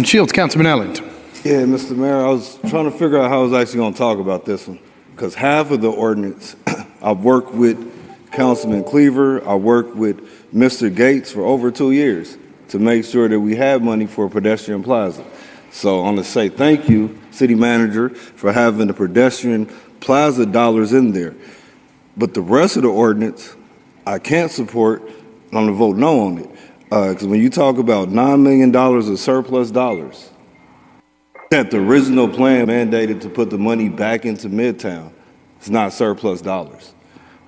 Shields, Councilman Ellington. Yeah, Mr. Mayor, I was trying to figure out how I was actually going to talk about this one, because half of the ordinance, I've worked with Councilman Cleaver, I worked with Mr. Gates for over 2 years to make sure that we have money for a pedestrian plaza. So I want to say thank you, City Manager, for having the pedestrian plaza dollars in there. But the rest of the ordinance, I can't support. I'm going to vote no on it. Because when you talk about $9 million of surplus dollars, that the original plan mandated to put the money back into Midtown, it's not surplus dollars.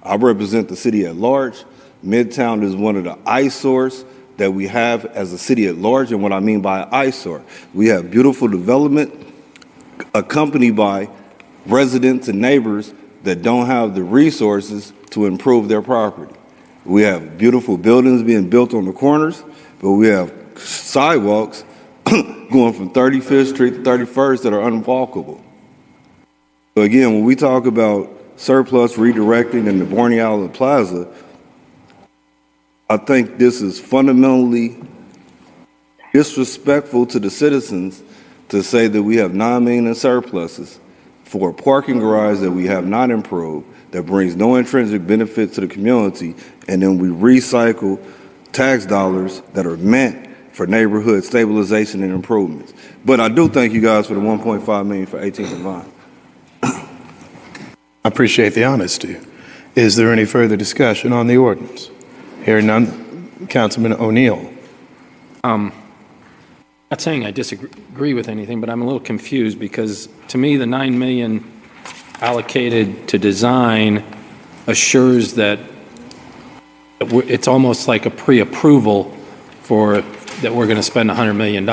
I represent the city at large. Midtown is one of the eyesores that we have as a city at large. And what I mean by eyesore, we have beautiful development accompanied by residents and neighbors that don't have the resources to improve their property. We have beautiful buildings being built on the corners, but we have sidewalks going from 35th Street to 31st that are unwalkable. So again, when we talk about surplus redirecting in the Borneo Plaza, I think this is fundamentally disrespectful to the citizens to say that we have $9 million in surpluses for a parking garage that we have not improved, that brings no intrinsic benefit to the community, and then we recycle tax dollars that are meant for neighborhood stabilization and improvements. But I do thank you guys for the $1.5 million for 18th and Vine. I appreciate the honesty. Is there any further discussion on the ordinance? Hearing none, Councilman O'Neill. Not saying I disagree with anything, but I'm a little confused because to me the $9 million allocated to design assures that it's almost like a pre-approval for that we're going to spend $100 million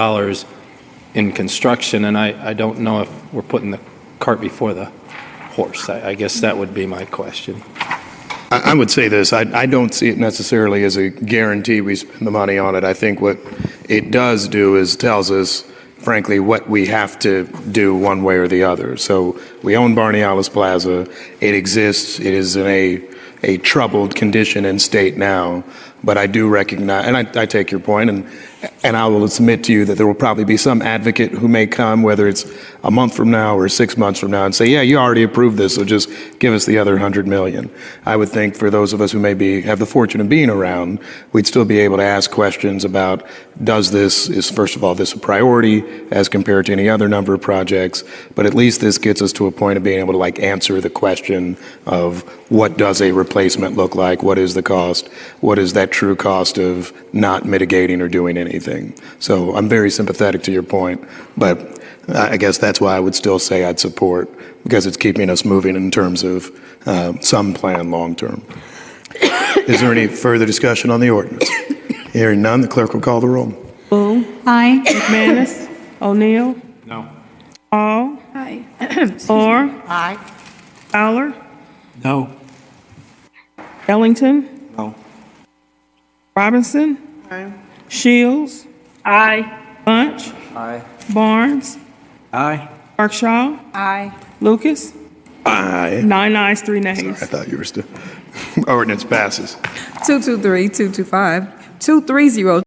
in construction, and I don't know if we're putting the cart before the horse. I guess that would be my question. I would say this, I don't see it necessarily as a guarantee we spend the money on it. I think what it does do is tells us, frankly, what we have to do one way or the other. So we own Barney-Alice Plaza. It exists. It is in a troubled condition and state now. But I do recognize, and I take your point, and I will submit to you that there will probably be some advocate who may come, whether it's a month from now or 6 months from now, and say, yeah, you already approved this, so just give us the other $100 million. I would think for those of us who maybe have the fortune of being around, we'd still be able to ask questions about, is first of all, this a priority as compared to any other number of projects? But at least this gets us to a point of being able to answer the question of what does a replacement look like? What is the cost? What is that true cost of not mitigating or doing anything? So I'm very sympathetic to your point, but I guess that's why I would still say I'd support, because it's keeping us moving in terms of some plan long term. Is there any further discussion on the ordinance? Hearing none, the clerk will call the roll. Boone. Aye. McManus. O'Neill. No. Hall. Aye. Orr. Aye. Fowler. No. Ellington. No. Robinson. Aye. Shields. Aye. Bunch. Aye. Barnes. Aye. Parkshaw. Aye. Lucas. Aye. 9 ayes, 3 nays. I thought you were still. Ordinance passes. 223, 225, 230.